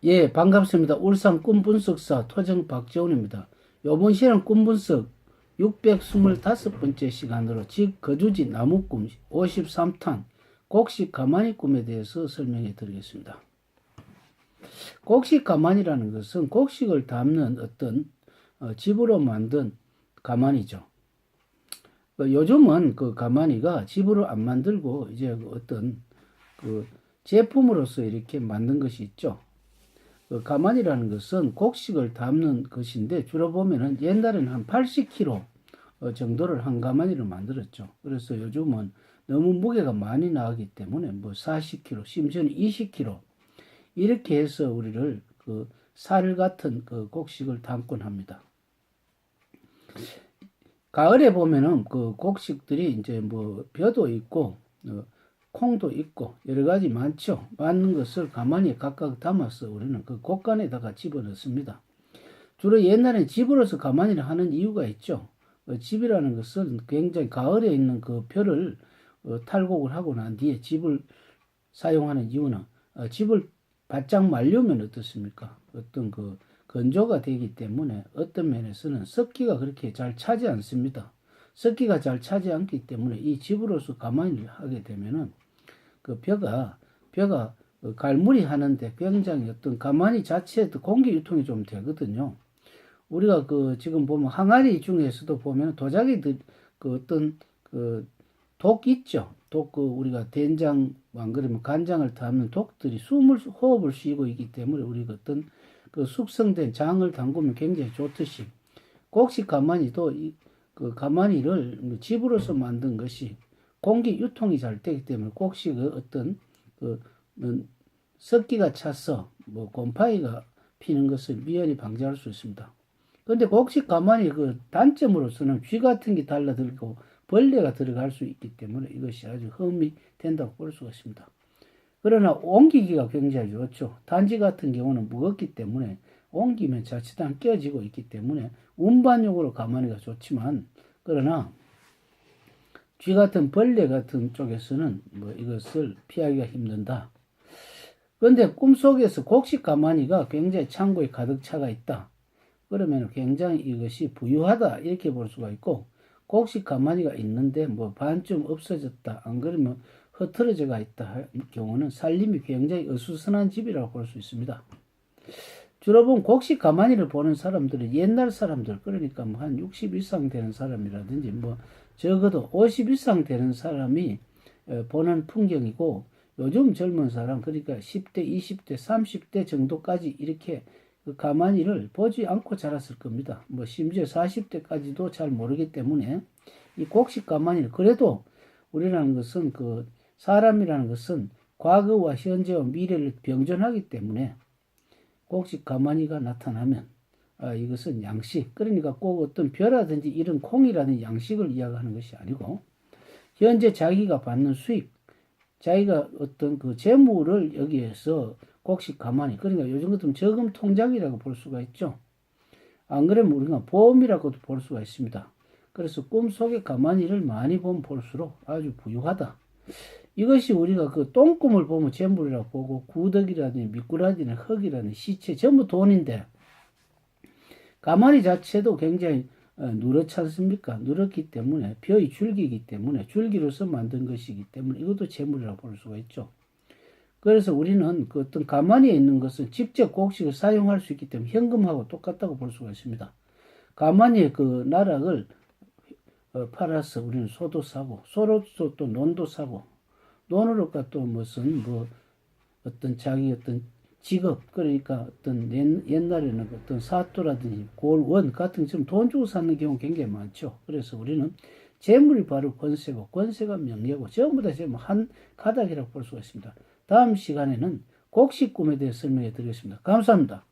예, 반갑습니다. 울산 꿈분석사 토정 박재훈입니다. 요번 시간 꿈분석 625번째 시간으로 집 거주지 나무꿈 53탄 곡식 가마니 꿈에 대해서 설명해 드리겠습니다. 곡식 가마니라는 것은 곡식을 담는 어떤 집으로 만든 가마니죠. 요즘은 그 가마니가 집으로 안 만들고 이제 어떤 그 제품으로서 이렇게 만든 것이 있죠. 가마니라는 것은 곡식을 담는 것인데 주로 보면은 옛날에는 한 80kg 정도를 한 가마니를 만들었죠. 그래서 요즘은 너무 무게가 많이 나가기 때문에 뭐 40kg, 심지어는 20kg 이렇게 해서 우리를 그 쌀 같은 그 곡식을 담곤 합니다. 가을에 보면은 그 곡식들이 이제 뭐 벼도 있고 콩도 있고 여러 가지 많죠. 많은 것을 가만히 각각 담아서 우리는 그 곡간에다가 집어넣습니다. 주로 옛날에 집으로서 가만히를 하는 이유가 있죠. 집이라는 것은 굉장히 가을에 있는 그 벼를 탈곡을 하고 난 뒤에 집을 사용하는 이유는 집을 바짝 말려면 어떻습니까? 어떤 그 건조가 되기 때문에 어떤 면에서는 습기가 그렇게 잘 차지 않습니다. 습기가 잘 차지 않기 때문에 이 집으로서 가만히 하게 되면은 그 벼가 갈무리 하는데 굉장히 어떤 가마니 자체에도 공기 유통이 좀 되거든요. 우리가 그 지금 보면 항아리 중에서도 보면 도자기들 그 어떤 그 독 있죠. 독 그 우리가 된장 안 그러면 간장을 담는 독들이 숨을 호흡을 쉬고 있기 때문에 우리가 어떤 그 숙성된 장을 담그면 굉장히 좋듯이 곡식 가마니도 그 가마니를 집으로서 만든 것이 공기 유통이 잘 되기 때문에 곡식의 어떤 그 습기가 차서 뭐 곰팡이가 피는 것을 미연히 방지할 수 있습니다. 그런데 곡식 가마니 그 단점으로서는 쥐 같은 게 달라들고 벌레가 들어갈 수 있기 때문에 이것이 아주 흠이 된다고 볼 수가 있습니다. 그러나 옮기기가 굉장히 좋죠. 단지 같은 경우는 무겁기 때문에 옮기면 자칫한 깨지고 있기 때문에 운반용으로 가마니가 좋지만 그러나 쥐 같은 벌레 같은 쪽에서는 뭐 이것을 피하기가 힘든다. 그런데 꿈속에서 곡식 가마니가 굉장히 창고에 가득 차가 있다. 그러면 굉장히 이것이 부유하다 이렇게 볼 수가 있고 곡식 가마니가 있는데 뭐 반쯤 없어졌다 안 그러면 흐트러져가 있다 할 경우는 살림이 굉장히 어수선한 집이라고 볼 수 있습니다. 주로 보면 곡식 가마니를 보는 사람들은 옛날 사람들 그러니까 뭐 한 60 이상 되는 사람이라든지 뭐 적어도 50 이상 되는 사람이 보는 풍경이고 요즘 젊은 사람 그러니까 10대, 20대, 30대 정도까지 이렇게 그 가마니를 보지 않고 자랐을 겁니다. 뭐 심지어 40대까지도 잘 모르기 때문에 이 곡식 가마니를 그래도 우리라는 것은 그 사람이라는 것은 과거와 현재와 미래를 병존하기 때문에 곡식 가마니가 나타나면 이것은 양식 그러니까 꼭 어떤 벼라든지 이런 콩이라는 양식을 이야기하는 것이 아니고 현재 자기가 받는 수익 자기가 어떤 그 재물을 여기에서 곡식 가마니 그러니까 요즘 같으면 저금 통장이라고 볼 수가 있죠. 안 그러면 우리가 보험이라고도 볼 수가 있습니다. 그래서 꿈속에 가마니를 많이 보면 볼수록 아주 부유하다. 이것이 우리가 그 똥꿈을 보면 재물이라고 보고 구덕이라든지 미꾸라지나 흙이라든지 시체 전부 돈인데 가마니 자체도 굉장히 누렇지 않습니까? 누렇기 때문에 벼의 줄기이기 때문에 줄기로서 만든 것이기 때문에 이것도 재물이라고 볼 수가 있죠. 그래서 우리는 그 어떤 가마니에 있는 것은 직접 곡식을 사용할 수 있기 때문에 현금하고 똑같다고 볼 수가 있습니다. 가마니의 그 나락을 팔아서 우리는 소도 사고 소로서 또 논도 사고 논으로가 또 무슨 뭐 어떤 자기 어떤 직업 그러니까 어떤 옛날에는 어떤 사또라든지 골원 같은 지금 돈 주고 사는 경우 굉장히 많죠. 그래서 우리는 재물이 바로 권세고 권세가 명예고 전부 다 지금 한 가닥이라고 볼 수가 있습니다. 다음 시간에는 곡식 꿈에 대해 설명해 드리겠습니다. 감사합니다.